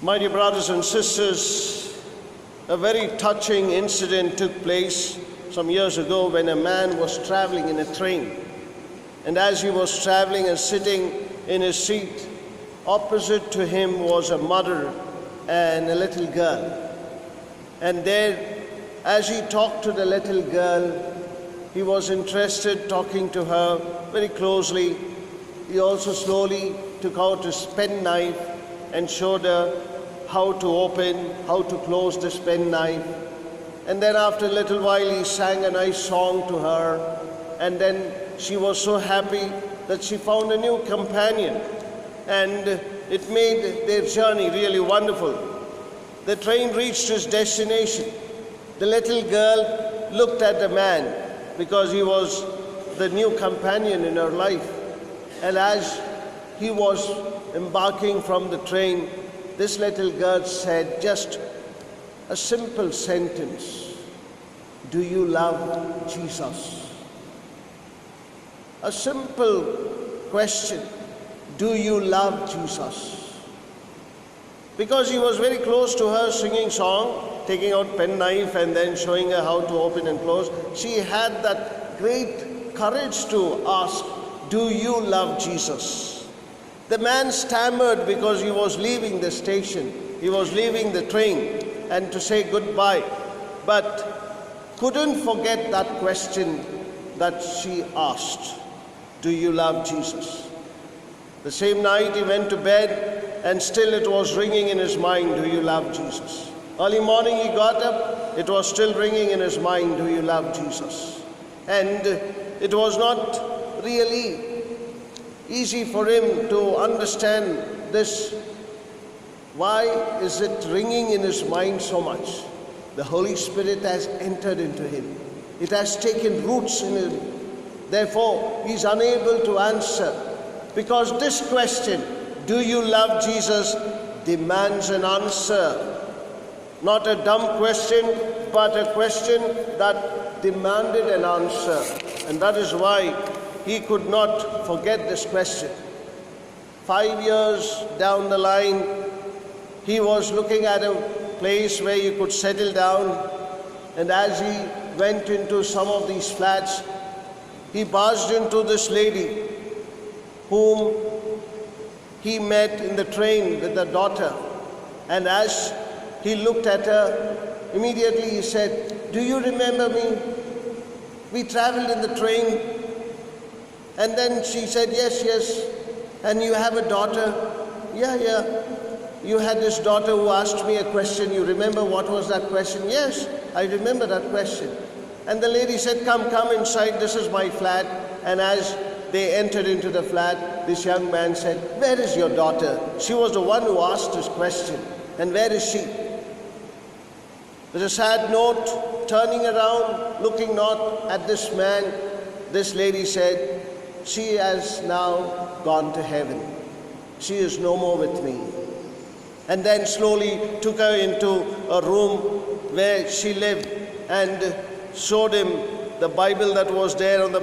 My dear brothers and sisters, a very touching incident took place some years ago when a man was traveling in a train. And as he was traveling and sitting in his seat, opposite to him was a mother and a little girl. And there, as he talked to the little girl, he was interested talking to her very closely. He also slowly took out his penknife and showed her how to open, how to close this penknife. And then after a little while he sang a nice song to her, and then she was so happy that she found a new companion, and it made their journey really wonderful. The train reached its destination. The little girl looked at the man because he was the new companion in her life. And as he was embarking from the train, this little girl said just a simple sentence: "Do you love Jesus?" A simple question: do you love Jesus? Because he was very close to her, singing song, taking out penknife and then showing her how to open and close. She had that great courage to ask, "Do you love Jesus?" The man stammered because he was leaving the station, he was leaving the train, and to say goodbye, but couldn't forget that question that she asked, "Do you love Jesus?" The same night he went to bed, and still it was ringing in his mind, "Do you love Jesus?" Early morning he got up, it was still ringing in his mind, "Do you love Jesus?" And it was not really easy for him to understand this. Why is it ringing in his mind so much? The Holy Spirit has entered into him. It has taken roots in him. Therefore, he is unable to answer, because this question, "Do you love Jesus?" demands an answer. Not a dumb question, but a question that demanded an answer. And that is why he could not forget this question. 5 years down the line, he was looking at a place where he could settle down. And as he went into some of these flats, he barged into this lady whom he met in the train with a daughter. And as he looked at her, immediately he said, "Do you remember me? We traveled in the train." And then she said, "Yes, yes. And you have a daughter?" Yeah. "You had this daughter who asked me a question. You remember what was that question?" "Yes, I remember that question." And the lady said, Come inside. This is my flat." And as they entered into the flat, this young man said, "Where is your daughter? She was the one who asked this question. And where is she?" With a sad note, turning around, looking not at this man, this lady said, "She has now gone to heaven. She is no more with me." And then slowly took her into a room where she lived and showed him the Bible that was there on the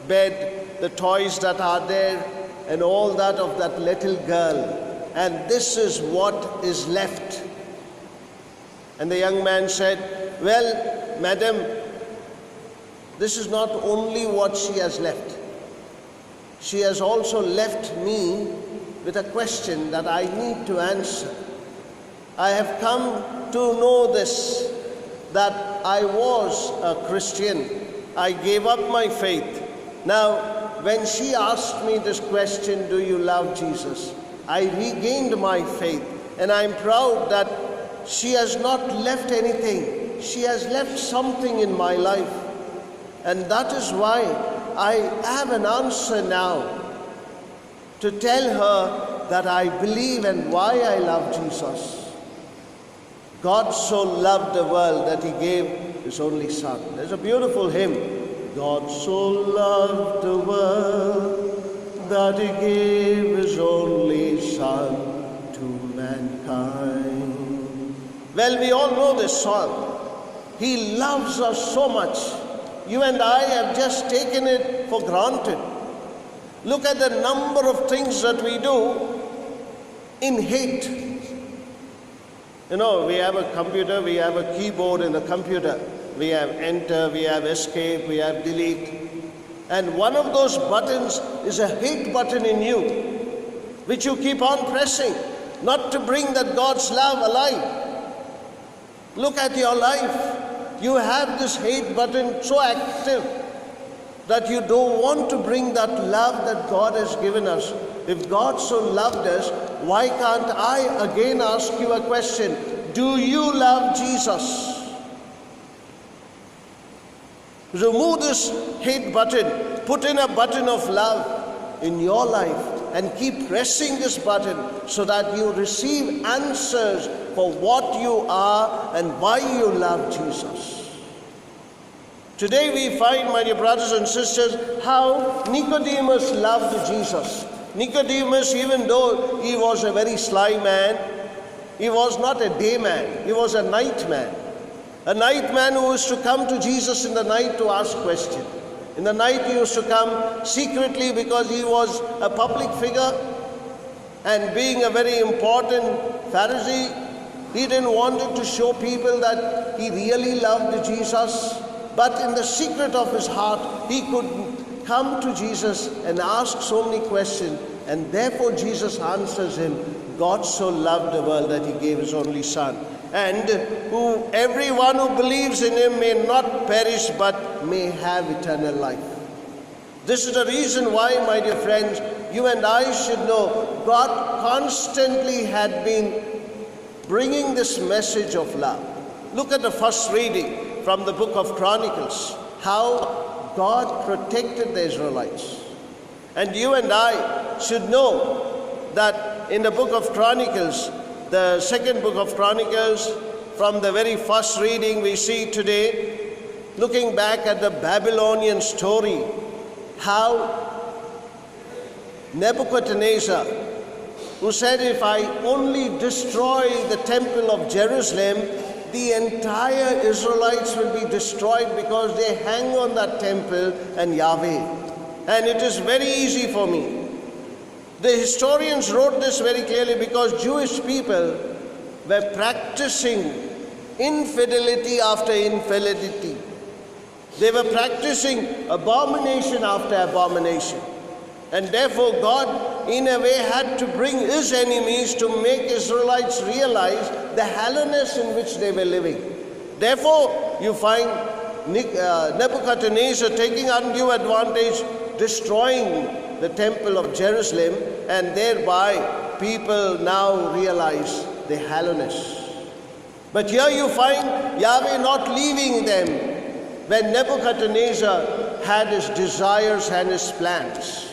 bed, the toys that are there, and all that of that little girl. And this is what is left. And the young man said, "Well, madam, this is not only what she has left. She has also left me with a question that I need to answer. I have come to know this, that I was a Christian. I gave up my faith. Now, when she asked me this question, 'Do you love Jesus?' I regained my faith, and I'm proud that she has not left anything. She has left something in my life. And that is why I have an answer now to tell her that I believe and why I love Jesus. God so loved the world that he gave his only Son." There's a beautiful hymn. "God so loved the world that he gave his only Son to mankind." Well, we all know this song. He loves us so much. You and I have just taken it for granted. Look at the number of things that we do in hate. You know, we have a computer, we have a keyboard in the computer. We have enter, we have escape, we have delete. And one of those buttons is a hate button in you, which you keep on pressing, not to bring that God's love alive. Look at your life. You have this hate button so active that you don't want to bring that love that God has given us. If God so loved us, why can't I again ask you a question? Do you love Jesus? Remove this hate button, put in a button of love in your life, and keep pressing this button so that you receive answers for what you are and why you love Jesus. Today we find, my dear brothers and sisters, how Nicodemus loved Jesus. Nicodemus, even though he was a very sly man, he was not a day man, he was a night man. A night man who used to come to Jesus in the night to ask questions. In the night he used to come secretly because he was a public figure, and being a very important Pharisee, he didn't want to show people that he really loved Jesus. But in the secret of his heart, he could come to Jesus and ask so many questions, and therefore Jesus answers him, God so loved the world that he gave his only Son, and everyone who believes in him may not perish but may have eternal life. This is the reason why, my dear friends, you and I should know God constantly had been bringing this message of love. Look at the first reading from the book of Chronicles, how God protected the Israelites. And you and I should know that in the book of Chronicles, the second book of Chronicles, from the very first reading we see today, looking back at the Babylonian story, how Nebuchadnezzar, who said, if I only destroy the temple of Jerusalem, the entire Israelites will be destroyed because they hang on that temple and Yahweh. And it is very easy for me. The historians wrote this very clearly because Jewish people were practicing infidelity after infidelity. They were practicing abomination after abomination. And therefore God, in a way, had to bring his enemies to make Israelites realize the hollowness in which they were living. Therefore, you find Nebuchadnezzar taking undue advantage, destroying the temple of Jerusalem, and thereby people now realize the hollowness. But here you find Yahweh not leaving them when Nebuchadnezzar had his desires and his plans.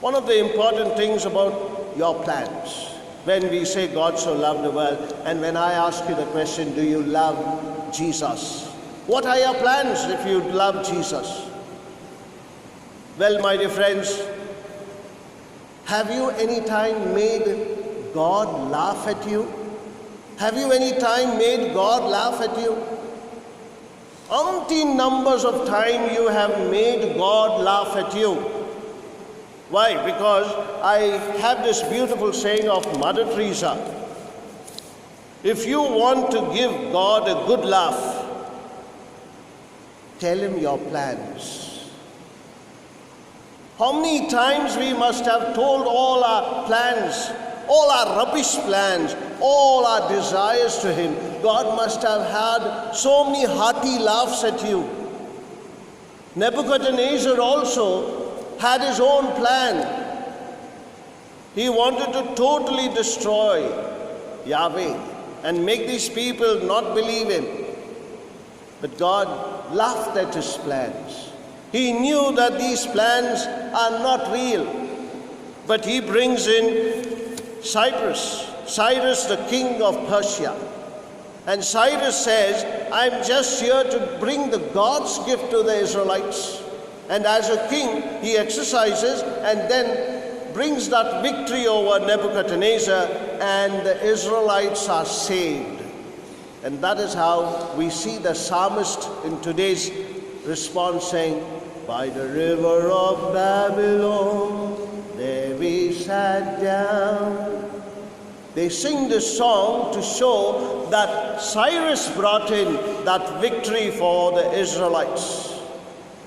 One of the important things about your plans, when we say God so loved the world, and when I ask you the question, do you love Jesus? What are your plans if you love Jesus? Well, my dear friends, have you any time made God laugh at you? Have you any time made God laugh at you? Umpteen numbers of time you have made God laugh at you. Why? Because I have this beautiful saying of Mother Teresa. If you want to give God a good laugh, tell him your plans. How many times we must have told all our plans, all our rubbish plans, all our desires to him. God must have had so many hearty laughs at you. Nebuchadnezzar also had his own plan. He wanted to totally destroy Yahweh and make these people not believe him. But God laughed at his plans. He knew that these plans are not real. But he brings in Cyrus the king of Persia. And Cyrus says, I'm just here to bring the God's gift to the Israelites. And as a king, he exercises and then brings that victory over Nebuchadnezzar, and the Israelites are saved. And that is how we see the psalmist in today's response saying, by the river of Babylon, there we sat down. They sing this song to show that Cyrus brought in that victory for the Israelites.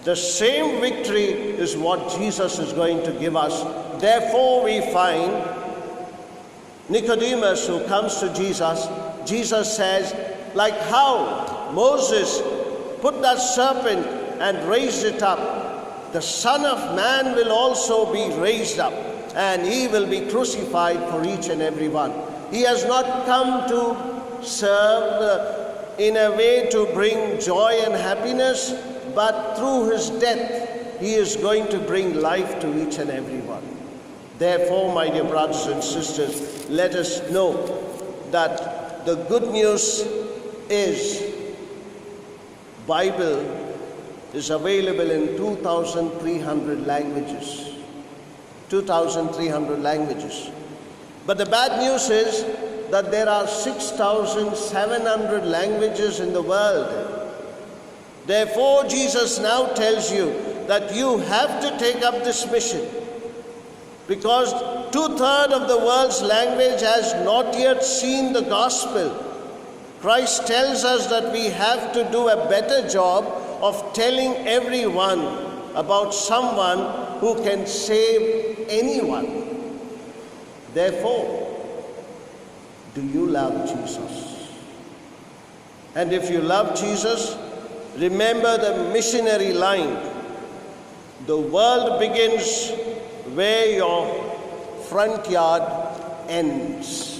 The same victory is what Jesus is going to give us. Therefore, we find Nicodemus, who comes to Jesus, Jesus says, like how Moses put that serpent and raised it up, the Son of Man will also be raised up, and he will be crucified for each and every one. He has not come to serve in a way to bring joy and happiness, but through his death, he is going to bring life to each and every one. Therefore, my dear brothers and sisters, let us know that the good news is Bible is available in 2,300 languages. 2,300 languages. But the bad news is that there are 6,700 languages in the world. Therefore, Jesus now tells you that you have to take up this mission, because 2/3 of the world's language has not yet seen the gospel. Christ tells us that we have to do a better job of telling everyone about someone who can save anyone. Therefore, do you love Jesus? And if you love Jesus, remember the missionary line. The world begins where your front yard ends.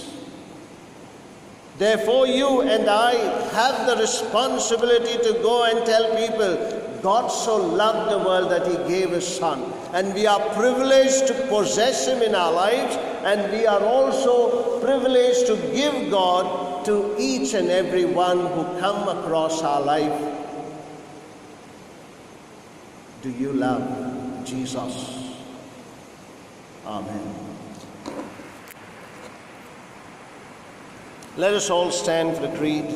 Therefore, you and I have the responsibility to go and tell people, God so loved the world that he gave his Son. And we are privileged to possess him in our lives, and we are also privileged to give God to each and every one who come across our life. Do you love Jesus? Amen. Let us all stand for the creed.